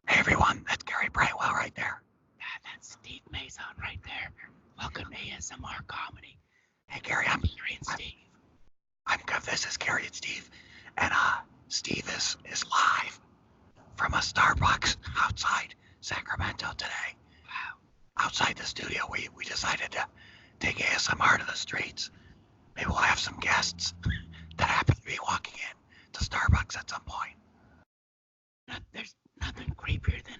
Hey everyone, that's Gary Brightwell right there. That's Steve Mazan right there. Welcome to ASMR Comedy. Hey Gary, Gary and Steve. I'm good. This is Gary and Steve, and Steve is live from a Starbucks outside Sacramento today. Wow. Outside the studio, we decided to take ASMR to the streets. Maybe we'll have some guests that happen to be walking in to Starbucks at some point. There's nothing creepier than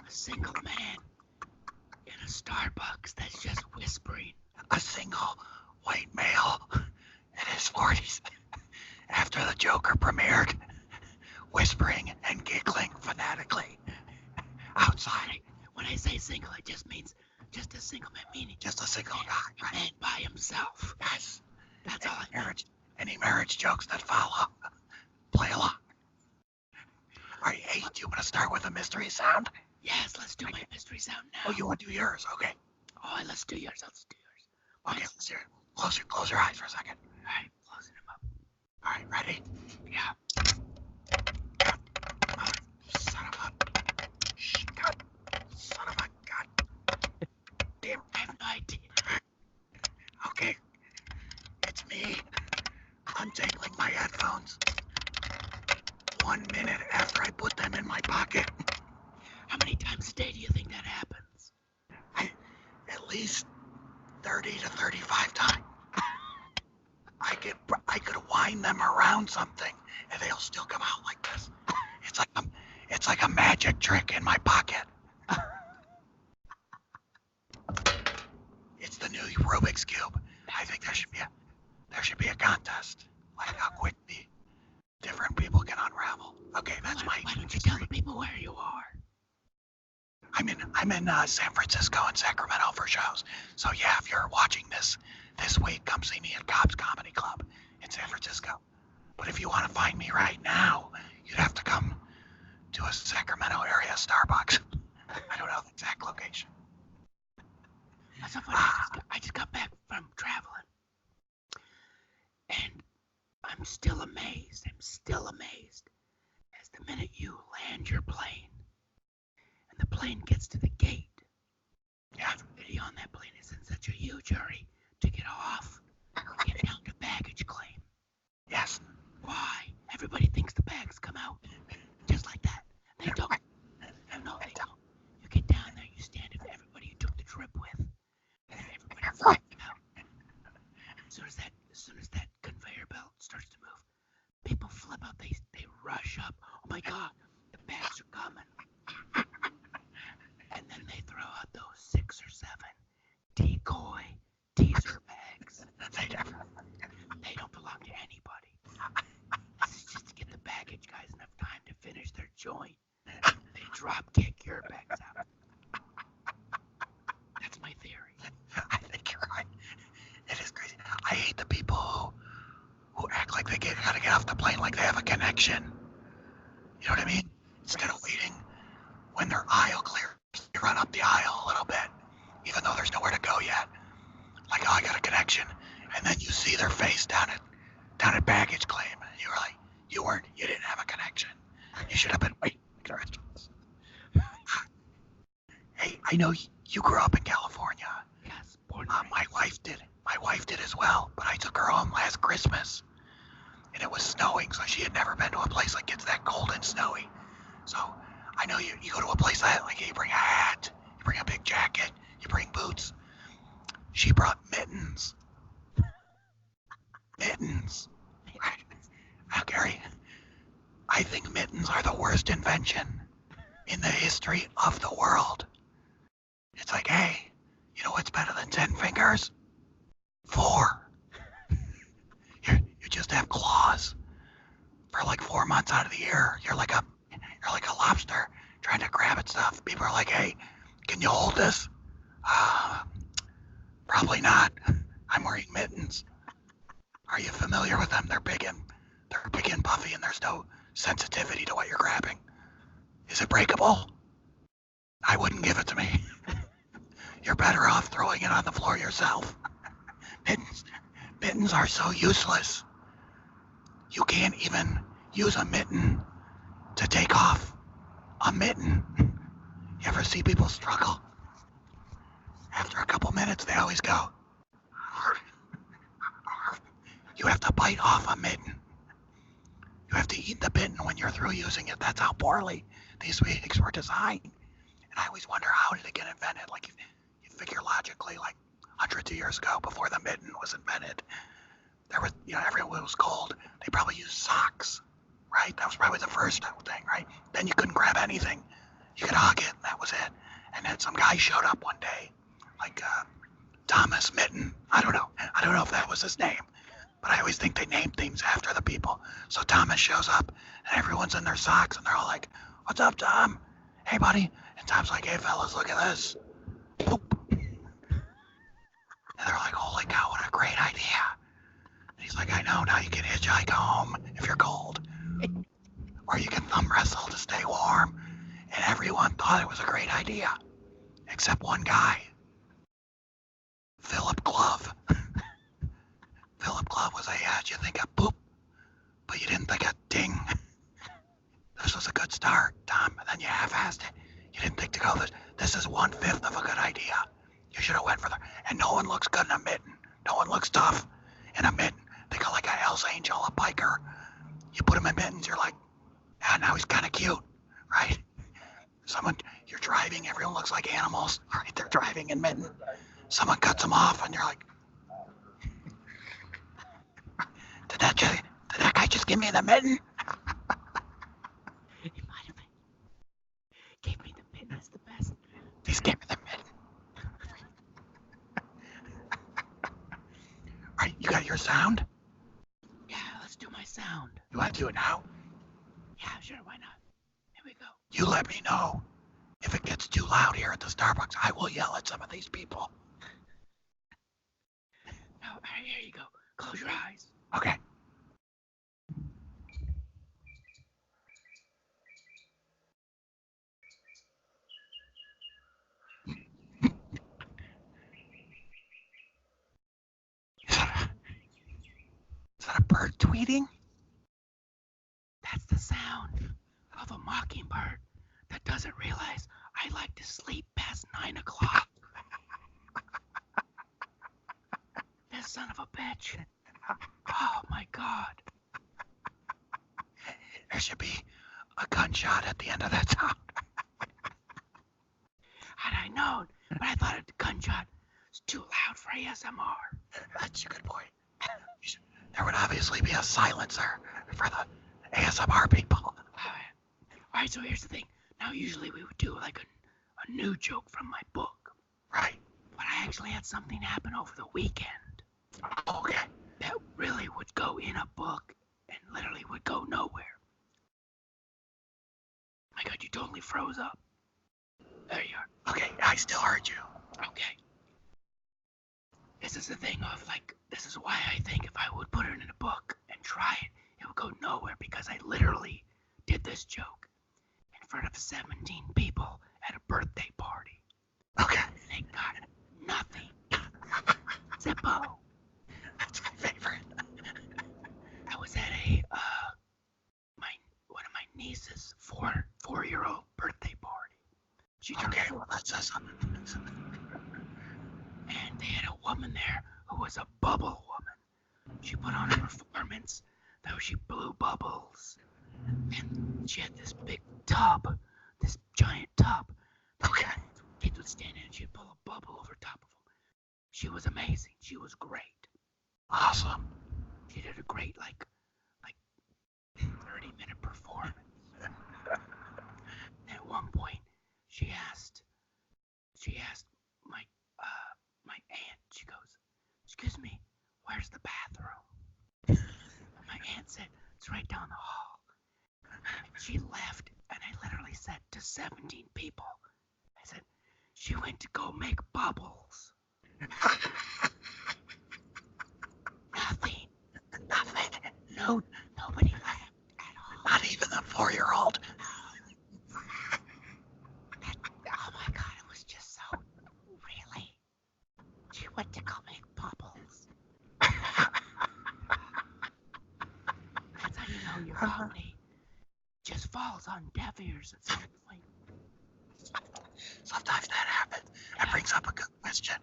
a single man in a Starbucks that's just whispering. A single white male in his 40s after the Joker premiered, whispering and giggling fanatically outside. When I say single, it just means just a single man, meaning Just a single guy, a man by himself. Yes. That's all I mean. Any marriage jokes that follow, play along. All right, hey, do you want to start with a mystery sound? Yes, let's do my mystery sound now. Oh, you want to do yours? Okay. Oh, let's do yours. Okay, let's hear it. Close your eyes for a second. All right, closing them up. All right, ready? Yeah. Son of a... Shh, God. Son of a... God. Damn. I have no idea. Okay. It's me. Untangling my headphones. 1 minute after I put them in my pocket. How many times a day do you think that happens? At least 30 to 35 times. I could wind them around something and they'll still come out like this. It's like a magic trick in my pocket. It's the new Rubik's Cube. I think there should be a contest, like how quick the different people can unravel. Okay, that's Why don't you tell the people where you are? I'm in San Francisco and Sacramento for shows. So yeah, if you're watching this week, come see me at Cobb's Comedy Club in San Francisco. But if you want to find me right now, you'd have to come to a Sacramento area Starbucks. I don't know the exact location. That's so funny. I just got back from traveling, and I'm still amazed. As the minute you land your plane, and the plane gets to the gate, Yeah. everybody on that plane is in such a huge hurry to get off, get down to baggage claim. Yes. Why? Everybody thinks the bags come out just like that. They don't. No, they don't. You get down there, you stand with everybody you took the trip with, and everybody flips out. As soon as that conveyor belt starts to move, people flip out. They rush up. Oh my God, the bags are coming. And then they throw out those 6 or 7 decoy teaser bags. They don't belong to anybody. This is just to get the baggage guys enough time to finish their joint. They drop kick your bags out. That's my theory. I think you're right. It is crazy. I hate the people who act like they gotta get off the plane like they have a connection. You know what I mean? Instead of waiting when their aisle clears, they run up the aisle a little bit, even though there's nowhere to go yet. Like, oh, I got a connection, and then you see their face down at baggage claim, and you're like, you didn't have a connection. You should have been waiting. Hey, I know you grew up in California. Yes, born My wife did. My wife did as well, but I took her home last Christmas, and it was snowing, so she had never been to a place like it's that cold and snowy. So I know you go to a place like you bring a hat, you bring a big jacket, you bring boots. She brought mittens. Mittens. Now, Gary, I think mittens are the worst invention in the history of the world. It's like, hey, you know what's better than 10 fingers? 4. You just have claws for like 4 months out of the year. You're like a lobster trying to grab at stuff. People are like, hey, can you hold this? Probably not. I'm wearing mittens. Are you familiar with them? They're big and puffy, and there's no sensitivity to what you're grabbing. Is it breakable? I wouldn't give it to me. You're better off throwing it on the floor yourself. Mittens are so useless. You can't even use a mitten to take off a mitten. You ever see people struggle? After a couple minutes, they always go. You have to bite off a mitten. You have to eat the mitten when you're through using it. That's how poorly these wigs were designed. And I always wonder, how did it get invented? Like, you figure logically, like hundreds of years ago, before the mitten was invented, there was, everyone was cold. They probably used socks, right? That was probably the first thing, right? Then you couldn't grab anything. You could hug it, and that was it. And then some guy showed up one day, like Thomas Mitten. I don't know if that was his name, but I always think they name things after the people. So Thomas shows up, and everyone's in their socks, and they're all like, "What's up, Tom? Hey, buddy." And Tom's like, "Hey, fellas, look at this." Boop. And they're like, "Holy cow, what a great idea." And he's like, "I know, now you can hitchhike home if you're cold. Or you can thumb wrestle to stay warm." And everyone thought it was a great idea, except one guy, Philip Glove. Philip Glove was you think a boop, but you didn't think a ding. This was a good start, Tom, and then you half-assed it. You didn't think to go, this is 1/5 of a good idea. You should have went further. And no one looks good in a mitten. No one looks tough in a mitten. Think of like a Hell's Angel, a biker. You put him in mittens, you're like, now he's kind of cute, right? You're driving, everyone looks like animals, right? They're driving in mittens. Someone cuts them off, and you're like, did that guy just give me the mitten? He might have gave me the mitten. It's the best. He's gave me the mitten. All right, you got your sound? Yeah, let's do my sound. You want to do it now? Yeah, sure, why not? Here we go. You let me know if it gets too loud here at the Starbucks. I will yell at some of these people. No, all right, here you go. Close your eyes. Okay. Is that a bird tweeting? That's the sound of a mockingbird that doesn't realize I like to sleep past 9 o'clock. That son of a bitch. Oh my God. There should be a gunshot at the end of that sound. Had I known, but I thought a gunshot was too loud for ASMR. That's a good point. There would obviously be a silencer for the ASMR people. Alright, so here's the thing. Now usually we would do like a new joke from my book. Right. But I actually had something happen over the weekend. Okay. That really would go in a book and literally would go nowhere. My God, you totally froze up. There you are. Okay, I still heard you. Okay. This is the thing of like, this is why I think if I would put it in a book and try it, it would go nowhere because I literally did this joke in front of 17 people at a birthday party. Okay. They got nothing. Zippo. That's my favorite. I was at one of my niece's four-year-old birthday party. She turned Okay, well, that says something. And they had a woman there who was a bubble woman. She put on a performance, though she blew bubbles. And she had this big tub, this giant tub. Okay. Kids would stand in and she'd pull a bubble over top of them. She was amazing. She was great. Awesome. She did a great, like 30-minute performance. And at one point, she asked my aunt, she goes, "Excuse me, where's the bathroom?" And my aunt said, "It's right down the hall." And she left, and I literally said to 17 people, I said, "She went to go make bubbles." Nothing. No, nobody laughed at all. Not even the 4-year-old. Oh my God, it was just so, really? She went to go make bubbles. That's how you know you're funny. just falls on deaf ears at some point. Sometimes that happens. That brings up a good question.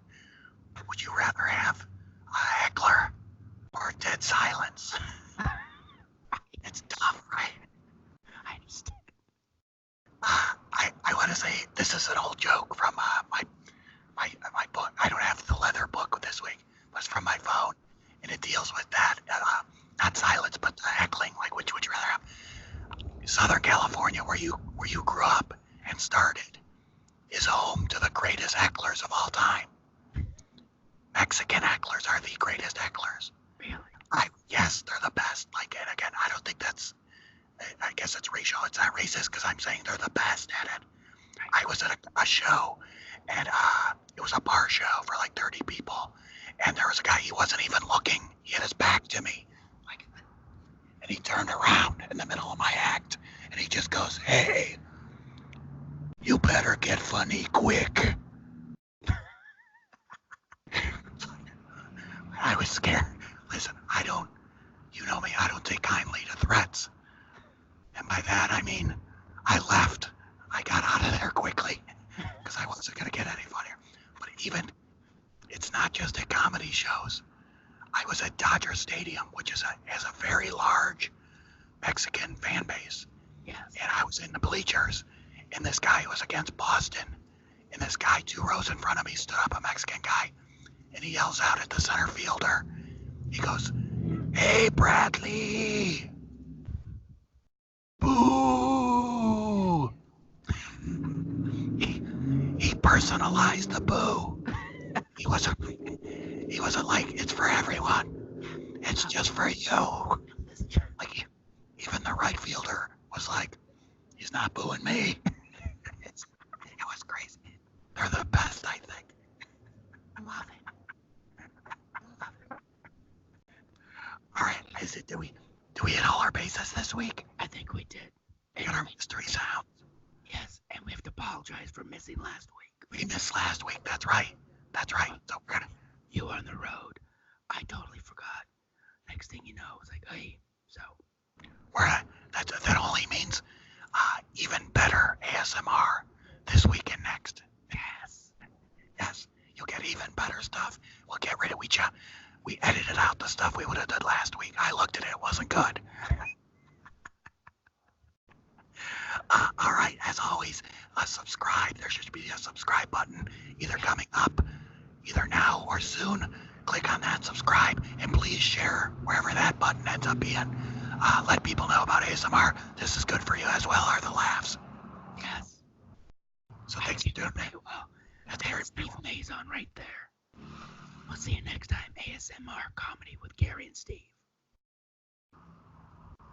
Would you rather have a heckler or dead silence? It's tough, right? I understand. I want to say this is an old joke from my book. I don't have the leather book this week, but it's from my phone, and it deals with that. Not silence, but the heckling. Like, which would you rather have? Southern California, where you grew up and started, is home to the greatest hecklers of all time. Mexican hecklers are the greatest hecklers. Really? Yes, they're the best. Like, and again, I don't think that's. I guess it's racial. It's not racist because I'm saying they're the best at it. I was at a show, and it was a bar show for like 30 people, and there was a guy. He wasn't even looking. He had his back to me, like, and he turned around in the middle of my act, and he just goes, "Hey, you better get funny quick." I was scared. Listen, you know me, I don't take kindly to threats. And by that, I mean, I left. I got out of there quickly because I wasn't going to get any funnier. But even, it's not just at comedy shows. I was at Dodger Stadium, which has a very large Mexican fan base. Yes. And I was in the bleachers, and this guy was against Boston. And this guy 2 rows in front of me stood up, a Mexican guy, and he yells out at the center fielder. He goes, "Hey, Bradley!" Boo! He personalized the boo. He wasn't like, it's for everyone. It's just for you. Like, even the right fielder was like, he's not booing me. It was crazy. They're the best, I think. I love it. All right, do we hit all our bases this week? I think we did. We got our mystery sounds. Yes, and we have to apologize for missing last week. We missed last week. That's right. So we're gonna. You were on the road. I totally forgot. Next thing you know, it's like, hey, so. That only means even better ASMR this week and next. Yes, you'll get even better stuff. We'll get rid of we edited out the stuff we would have done last week. I looked at it wasn't good. All right, as always, subscribe. There should be a subscribe button either coming up, either now or soon. Click on that, subscribe, and please share wherever that button ends up being. Let people know about ASMR. This is good for you as well, are the laughs. Yes. So thanks for doing it. Well, that's Gary Steve Mazan right there. We'll see you next time. ASMR Comedy with Gary and Steve.